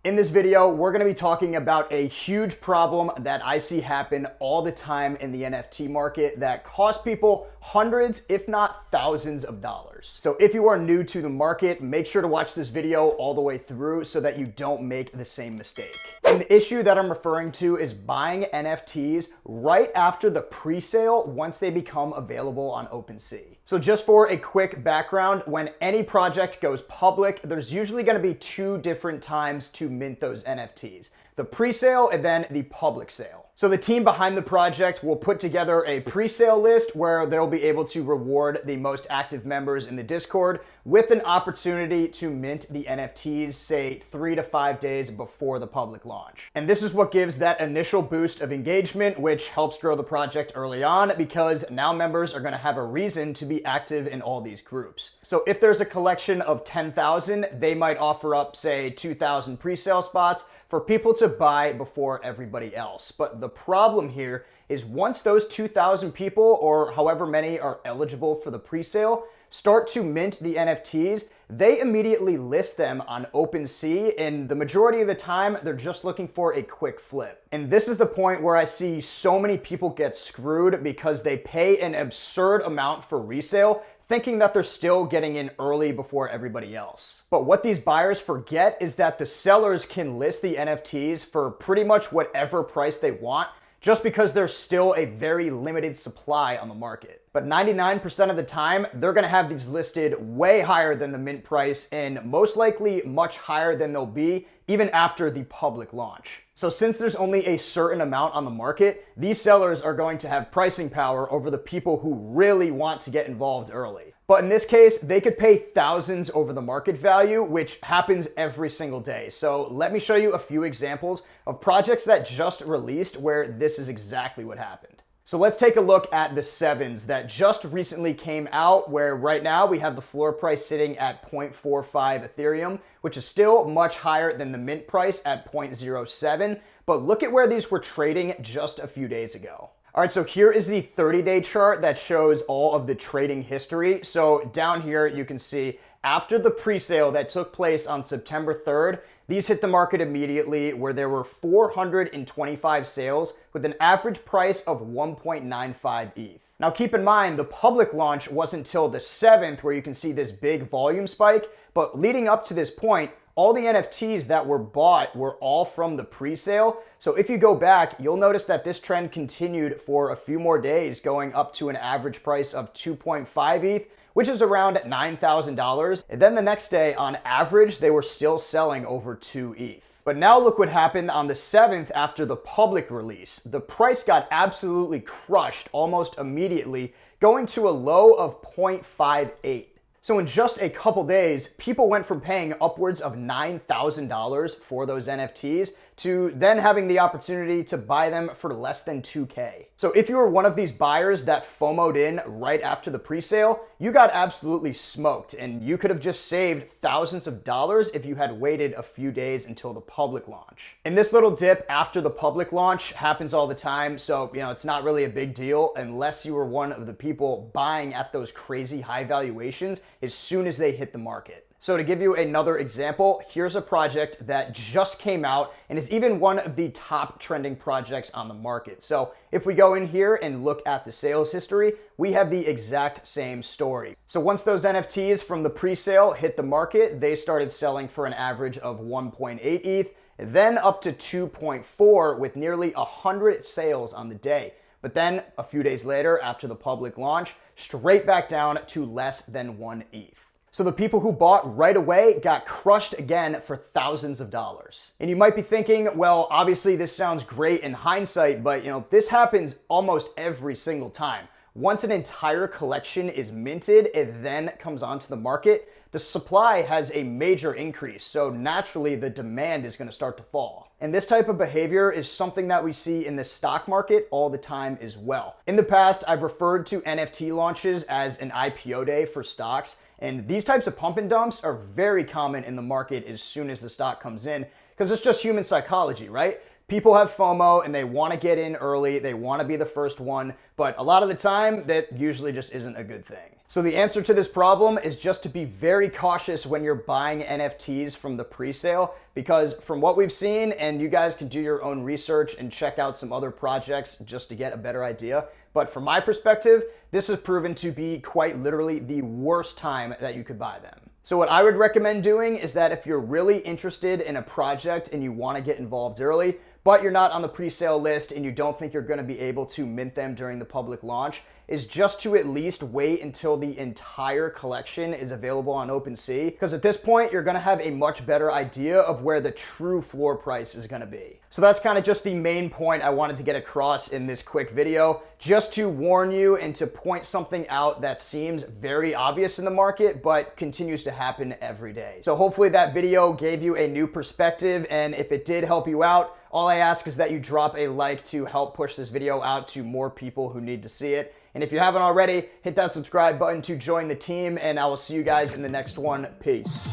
In this video, we're going to be talking about a huge problem that I see happen all the time in the NFT market that costs people hundreds, if not thousands of dollars. So if you are new to the market, make sure to watch this video all the way through so that you don't make the same mistake. And the issue that I'm referring to is buying NFTs right after the pre-sale once they become available on OpenSea. So just for a quick background, when any project goes public, there's usually going to be two different times to mint those NFTs. The pre-sale and then the public sale. So the team behind the project will put together a pre-sale list where they'll be able to reward the most active members in the Discord with an opportunity to mint the NFTs, say 3 to 5 days before the public launch. And this is what gives that initial boost of engagement, which helps grow the project early on because now members are going to have a reason to be active in all these groups. So if there's a collection of 10,000, they might offer up, say, 2,000 pre-sale spots for people to buy before everybody else. But the problem here is once those 2,000 people, or however many are eligible for the pre-sale, start to mint the NFTs, they immediately list them on OpenSea, and the majority of the time, they're just looking for a quick flip. And this is the point where I see so many people get screwed because they pay an absurd amount for resale, thinking that they're still getting in early before everybody else. But what these buyers forget is that the sellers can list the NFTs for pretty much whatever price they want, just because there's still a very limited supply on the market. But 99% of the time, they're gonna have these listed way higher than the mint price and most likely much higher than they'll be even after the public launch. So since there's only a certain amount on the market, these sellers are going to have pricing power over the people who really want to get involved early. But in this case, they could pay thousands over the market value, which happens every single day. So let me show you a few examples of projects that just released where this is exactly what happened. So let's take a look at the sevens that just recently came out, where right now we have the floor price sitting at 0.45 Ethereum, which is still much higher than the mint price at 0.07. But look at where these were trading just a few days ago. All right, so here is the 30-day chart that shows all of the trading history. So down here, you can see after the pre-sale that took place on September 3rd, these hit the market immediately where there were 425 sales with an average price of 1.95 ETH. Now keep in mind, the public launch wasn't until the 7th where you can see this big volume spike, but leading up to this point, all the NFTs that were bought were all from the pre-sale. So if you go back, you'll notice that this trend continued for a few more days, going up to an average price of 2.5 ETH, which is around $9,000. And then the next day, on average, they were still selling over 2 ETH. But now look what happened on the 7th after the public release. The price got absolutely crushed almost immediately, going to a low of 0.58. So in just a couple days, people went from paying upwards of $9,000 for those NFTs to then having the opportunity to buy them for less than 2K. So if you were one of these buyers that FOMO'd in right after the pre-sale, you got absolutely smoked, and you could have just saved thousands of dollars if you had waited a few days until the public launch. And this little dip after the public launch happens all the time, so it's not really a big deal unless you were one of the people buying at those crazy high valuations as soon as they hit the market. So to give you another example, here's a project that just came out and is even one of the top trending projects on the market. So if we go in here and look at the sales history, we have the exact same story. So once those NFTs from the pre-sale hit the market, they started selling for an average of 1.8 ETH, then up to 2.4 with nearly 100 sales on the day. But then a few days later, after the public launch, straight back down to less than 1 ETH. So the people who bought right away got crushed again for thousands of dollars. And you might be thinking, well, obviously this sounds great in hindsight, but this happens almost every single time. Once an entire collection is minted, it then comes onto the market, the supply has a major increase, so naturally the demand is going to start to fall. And this type of behavior is something that we see in the stock market all the time as well. In the past, I've referred to NFT launches as an IPO day for stocks, and these types of pump and dumps are very common in the market as soon as the stock comes in, because it's just human psychology, right? People have FOMO and they want to get in early, they want to be the first one, but a lot of the time that usually just isn't a good thing. So the answer to this problem is just to be very cautious when you're buying NFTs from the pre-sale, because from what we've seen, and you guys can do your own research and check out some other projects just to get a better idea, but from my perspective, this has proven to be quite literally the worst time that you could buy them. So what I would recommend doing is that if you're really interested in a project and you want to get involved early, but you're not on the pre-sale list and you don't think you're going to be able to mint them during the public launch, is just to at least wait until the entire collection is available on OpenSea, because at this point you're going to have a much better idea of where the true floor price is going to be. So that's kind of just the main point I wanted to get across in this quick video, just to warn you and to point something out that seems very obvious in the market but continues to happen every day. So hopefully that video gave you a new perspective, and if it did help you out, all I ask is that you drop a like to help push this video out to more people who need to see it. And if you haven't already, hit that subscribe button to join the team, and I will see you guys in the next one. Peace.